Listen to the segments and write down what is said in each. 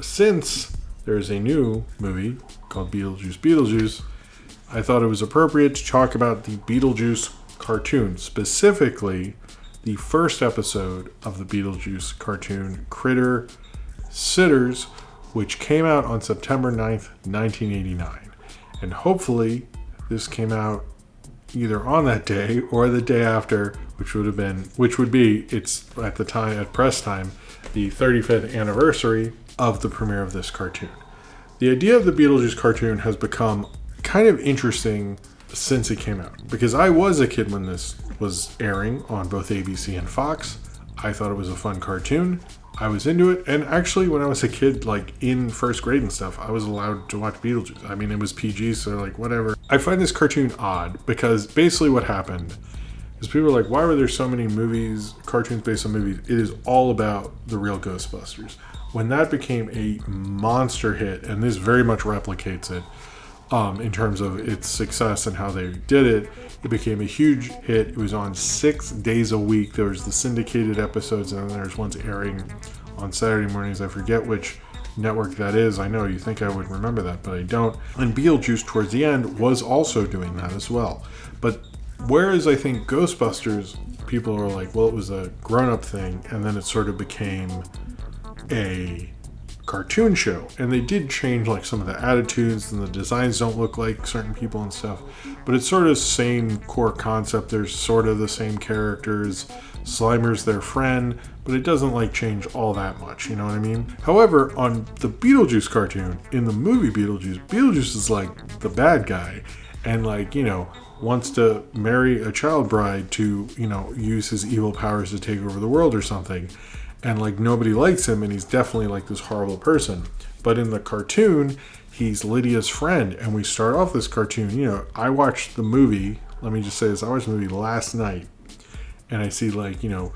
since there's a new movie called Beetlejuice, I thought it was appropriate to talk about the Beetlejuice cartoon, specifically the first episode of the Beetlejuice cartoon, Critter Sitters, which came out on September 9th, 1989. And hopefully this came out either on that day or the day after, which would be it's at the time, at press time, the 35th anniversary of the premiere of this cartoon. The idea of the Beetlejuice cartoon has become kind of interesting since it came out, because I was a kid when this was airing on both ABC and Fox. I thought it was a fun cartoon. I was into it, and actually when I was a kid, like in first grade and stuff, I was allowed to watch Beetlejuice. I mean, it was PG, so like whatever. I find this cartoon odd because basically what happened is people are like, why were there so many cartoons based on movies? It is all about the real Ghostbusters. When that became a monster hit, and this very much replicates it in terms of its success and how they did it, it became a huge hit. It was on 6 days a week. There was the syndicated episodes, and then there's ones airing on Saturday mornings. I forget which network that is. I know you think I would remember that, but I don't. And Beetlejuice towards the end was also doing that as well. But whereas I think Ghostbusters, people are like, well, it was a grown-up thing, and then it sort of became a cartoon show, and they did change like some of the attitudes, and the designs don't look like certain people and stuff, but it's sort of same core concept. There's sort of the same characters. Slimer's their friend, but it doesn't like change all that much, you know what I mean? However, on the Beetlejuice cartoon, in the movie Beetlejuice is like the bad guy, and like, you know, wants to marry a child bride to, you know, use his evil powers to take over the world or something. And like nobody likes him, and he's definitely like this horrible person. But in the cartoon, he's Lydia's friend, and we start off this cartoon. You know, I watched the movie. Let me just say this: I watched the movie last night, and I see like, you know,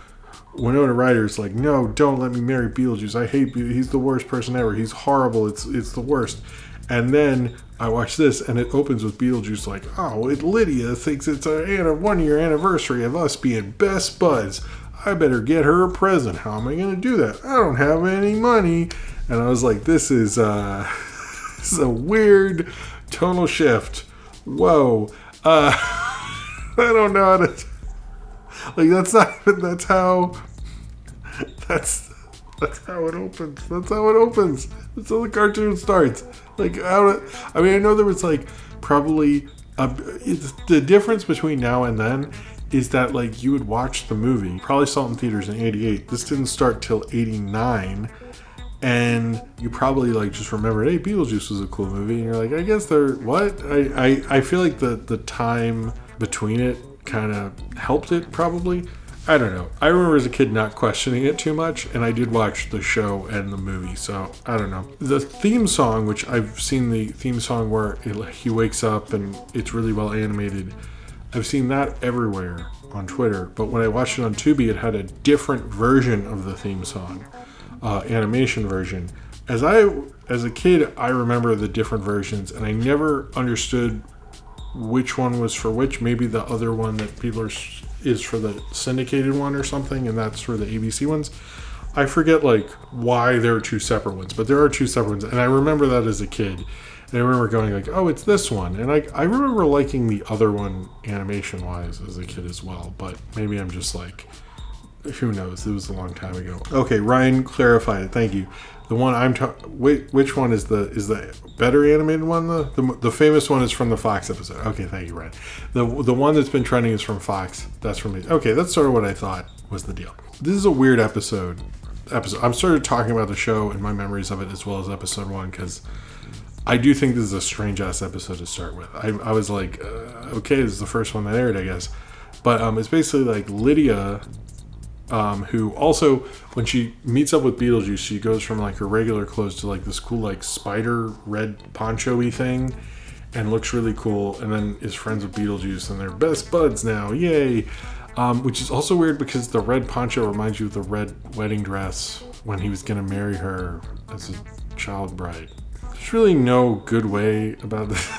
Winona Ryder's like, no, don't let me marry Beetlejuice. I hate Beetlejuice. He's the worst person ever. He's horrible. It's the worst. And then I watch this, and it opens with Beetlejuice like, oh, Lydia thinks it's a 1-year anniversary of us being best buds. I better get her a present. How am I going to do that? I don't have any money. And I was like, this is a weird tonal shift. Whoa. I don't know how to... Like, that's how it opens. That's how it opens. That's how the cartoon starts. Like, I mean, I know there was like probably... it's the difference between now and then is that like you would watch the movie, probably saw it in theaters in 88. This didn't start till 89, and you probably like just remembered, hey, Beetlejuice was a cool movie, and you're like, I guess they're what? I feel like the time between it kind of helped it probably. I don't know. I remember as a kid not questioning it too much, and I did watch the show and the movie, so I don't know. The theme song, which I've seen the theme song where he wakes up and it's really well animated, I've seen that everywhere on Twitter, but when I watched it on Tubi, it had a different version of the theme song, animation version. As a kid, I remember the different versions, and I never understood which one was for which. Maybe the other one that people is for the syndicated one or something, and that's for the ABC ones. I forget like why there are two separate ones, but there are two separate ones, and I remember that as a kid. And I remember going like, oh, it's this one. And I remember liking the other one animation-wise as a kid as well. But maybe I'm just like, who knows? It was a long time ago. Okay, Ryan clarified it. Thank you. The one I'm talking... Wait, which one is the better animated one? The famous one is from the Fox episode. Okay, thank you, Ryan. The one that's been trending is from Fox. That's from me. Okay, that's sort of what I thought was the deal. This is a weird episode. I'm sort of talking about the show and my memories of it as well as episode 1 because... I do think this is a strange-ass episode to start with. I was like, okay, this is the first one that aired, I guess. But it's basically like Lydia, who also, when she meets up with Beetlejuice, she goes from like her regular clothes to like this cool like spider red poncho-y thing and looks really cool, and then is friends with Beetlejuice, and they're best buds now, yay! Which is also weird because the red poncho reminds you of the red wedding dress when he was going to marry her as a child bride. There's really no good way about this.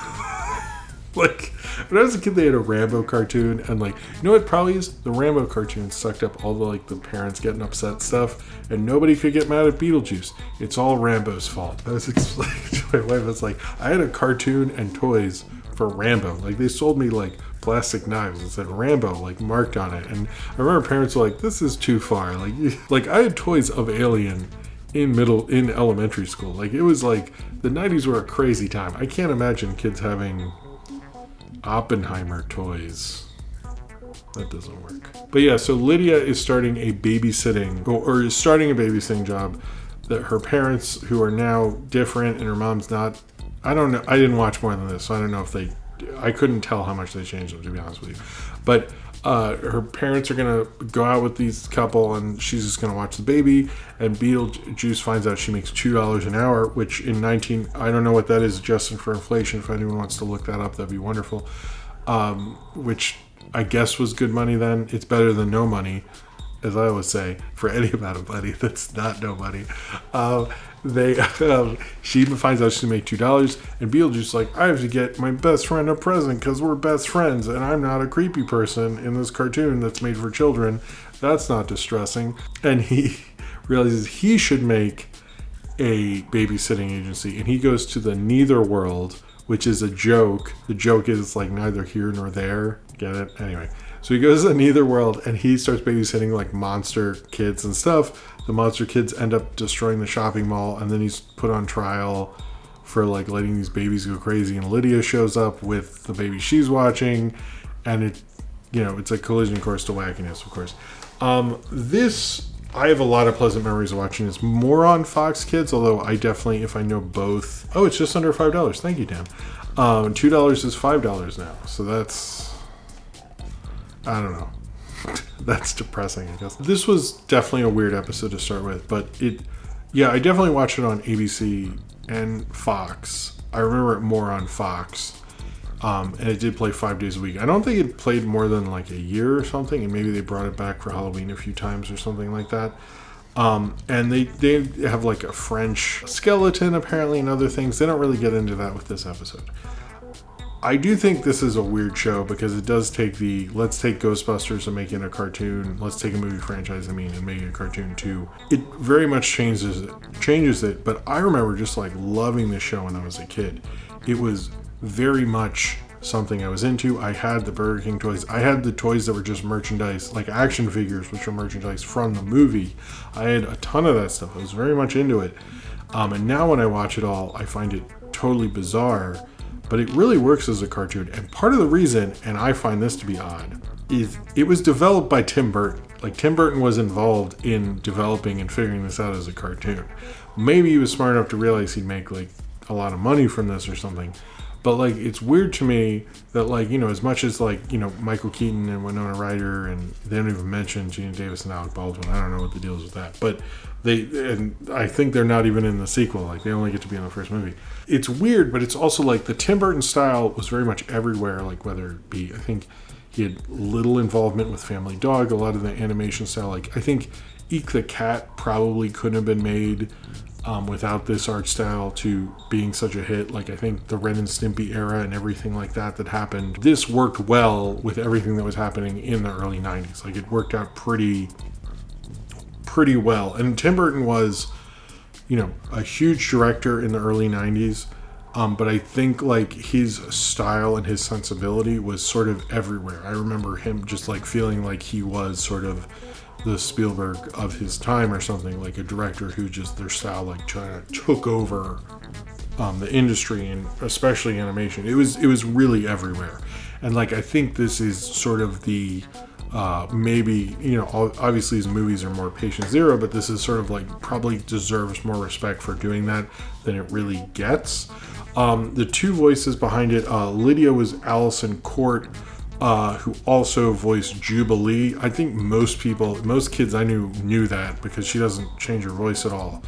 Like, When I was a kid, they had a Rambo cartoon, and like, you know what probably is? The Rambo cartoon sucked up all the like the parents getting upset stuff, and nobody could get mad at Beetlejuice. It's all Rambo's fault. I was explaining to my wife, it's like, I had a cartoon and toys for Rambo. Like, they sold me like plastic knives and said Rambo like marked on it, and I remember parents were like, this is too far. Like I had toys of Alien in elementary school. Like, it was like the 90s were a crazy time. I can't imagine kids having Oppenheimer toys. That doesn't work. But yeah, so Lydia is starting a babysitting or is starting a babysitting job that her parents, who are now different, and her mom's not. I don't know. I didn't watch more than this, so I don't know if I couldn't tell how much they changed them, to be honest with you. But her parents are going to go out with these couple, and she's just going to watch the baby. And Beetlejuice finds out she makes $2 an hour, which I don't know what that is adjusted for inflation. If anyone wants to look that up, that'd be wonderful. Which I guess was good money then. It's better than no money, as I always say, for any amount of money that's not no money. She finds out she make $2, and Beetlejuice is like, I have to get my best friend a present because we're best friends, and I'm not a creepy person in this cartoon that's made for children. That's not distressing. And he realizes he should make a babysitting agency, and he goes to the Neither World, which is a joke. The joke is it's like neither here nor there. Get it? Anyway. So he goes to the Neither World, and he starts babysitting like monster kids and stuff. The monster kids end up destroying the shopping mall, and then he's put on trial for like letting these babies go crazy. And Lydia shows up with the baby she's watching, and it's a collision course to wackiness, of course. I have a lot of pleasant memories of watching this. More on Fox Kids, although I definitely, if I know both. Oh, it's just under $5. Thank you, Dan. $2 is $5 now, so that's, I don't know. That's depressing, I guess. This was definitely a weird episode to start with, but I definitely watched it on ABC and Fox. I remember it more on Fox, and it did play 5 days a week. I don't think it played more than like a year or something, and maybe they brought it back for Halloween a few times or something like that. And they have like a French skeleton apparently and other things. They don't really get into that with this episode. I do think this is a weird show because it does take let's take Ghostbusters and make it a cartoon. Let's take a movie franchise, and make it a cartoon too. It very much changes it, but I remember just like loving this show when I was a kid. It was very much something I was into. I had the Burger King toys. I had the toys that were just merchandise, like action figures, which are merchandise from the movie. I had a ton of that stuff. I was very much into it. And now when I watch it all, I find it totally bizarre. But it really works as a cartoon. And part of the reason, and I find this to be odd, is it was developed by Tim Burton. Like, Tim Burton was involved in developing and figuring this out as a cartoon. Maybe he was smart enough to realize he'd make, like, a lot of money from this or something. But, like, it's weird to me that, like, as much as, like, Michael Keaton and Winona Ryder, and they don't even mention Gina Davis and Alec Baldwin. I don't know what the deal is with that. But and I think they're not even in the sequel. Like, they only get to be in the first movie. It's weird, but it's also, like, the Tim Burton style was very much everywhere. Like, whether it be, I think he had little involvement with Family Dog, a lot of the animation style. Like, I think Eek the Cat probably couldn't have been made without this art style to being such a hit. Like, I think the Ren and Stimpy era and everything like that happened, this worked well with everything that was happening in the early 90s. Like, it worked out pretty well. And Tim Burton was, a huge director in the early 90s. But I think, like, his style and his sensibility was sort of everywhere. I remember him just, like, feeling like he was sort of the Spielberg of his time or something, like a director who just, their style, like, took over the industry, and especially animation. It was really everywhere. And, like, I think this is sort of the maybe, obviously his movies are more patient zero, but this is sort of like probably deserves more respect for doing that than it really gets. The two voices behind it, Lydia was Allison Court, who also voiced Jubilee. I think most kids I knew that because she doesn't change her voice at all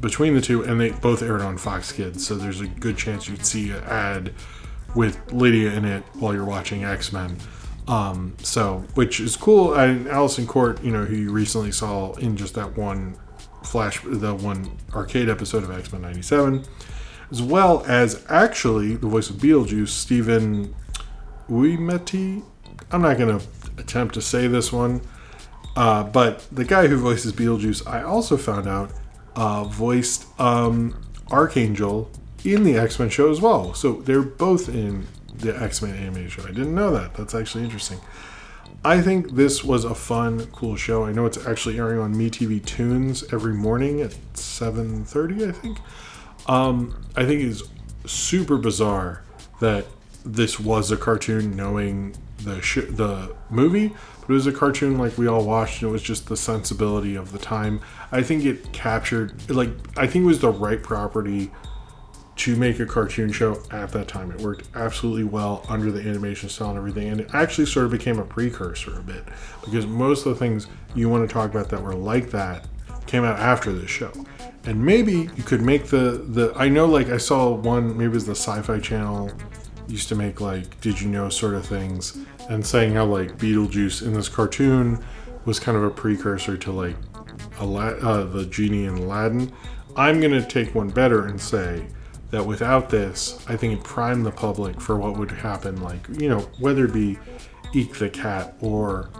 between the two, and they both aired on Fox Kids, so there's a good chance you'd see an ad with Lydia in it while you're watching X-Men. Which is cool. And Allison Court, who you recently saw in just that one the one arcade episode of X-Men 97, as well as actually the voice of Beetlejuice, Stephen, Uemeti. I'm not going to attempt to say this one. But the guy who voices Beetlejuice, I also found out, voiced Archangel in the X-Men show as well. So they're both in the X-Men animated show. I didn't know that. That's actually interesting. I think this was a fun, cool show. I know it's actually airing on MeTV Tunes every morning at 7:30, I think. I think it's super bizarre that this was a cartoon, knowing the movie, but it was a cartoon like we all watched, and it was just the sensibility of the time. I think it captured, I think it was the right property to make a cartoon show at that time. It worked absolutely well under the animation style and everything, and it actually sort of became a precursor a bit, because most of the things you want to talk about that were like that came out after this show. And maybe you could make the I know, I saw one, maybe it was the Sci-Fi Channel used to make did you know sort of things, and saying how Beetlejuice in this cartoon was kind of a precursor to the genie in Aladdin. I'm gonna take one better and say that without this, I think it primed the public for what would happen, whether it be Eek the Cat or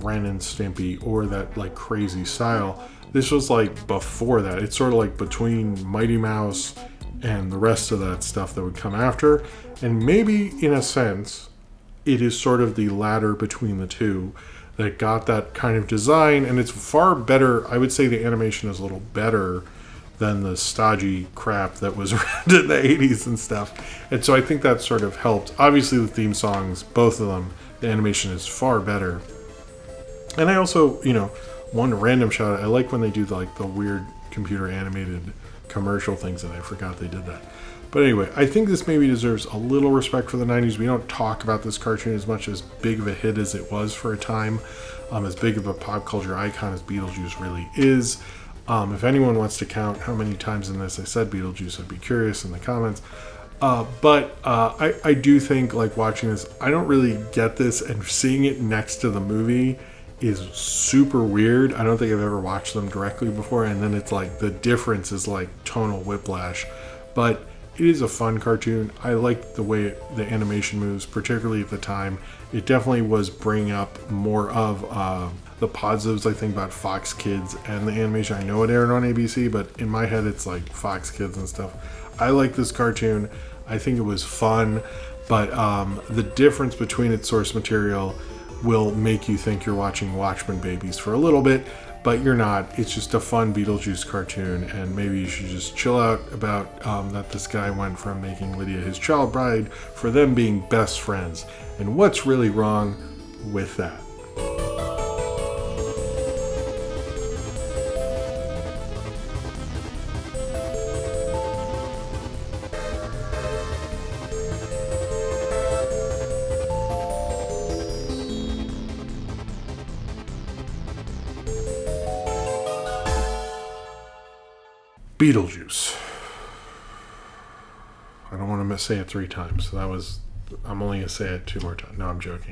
Ren and Stimpy or that crazy style. This was before that. It's sort of between Mighty Mouse and the rest of that stuff that would come after. And maybe in a sense, it is sort of the ladder between the two that got that kind of design. And it's far better. I would say the animation is a little better than the stodgy crap that was around in the 80s and stuff. And so I think that sort of helped. Obviously the theme songs, both of them, the animation is far better. And I also, one random shout out, I like when they do the weird computer animated commercial things, and I forgot they did that. But anyway, I think this maybe deserves a little respect for the 90s. We don't talk about this cartoon as much, as big of a hit as it was for a time, as big of a pop culture icon as Beetlejuice really is. If anyone wants to count how many times in this I said Beetlejuice, I'd be curious in the comments. But I do think, watching this, I don't really get this, and seeing it next to the movie is super weird. I don't think I've ever watched them directly before, and then it's the difference is tonal whiplash. But it is a fun cartoon. I like the way the animation moves, particularly at the time. It definitely was bringing up more of the positives, I think, about Fox Kids and the animation. I know it aired on ABC, but in my head it's Fox Kids and stuff. I like this cartoon. I think it was fun, but the difference between its source material will make you think you're watching Watchmen Babies for a little bit, but you're not. It's just a fun Beetlejuice cartoon, and maybe you should just chill out about that this guy went from making Lydia his child bride for them being best friends. And what's really wrong with that? Beetlejuice. I don't want to say it 3 times. So I'm only going to say it 2 more times. No, I'm joking.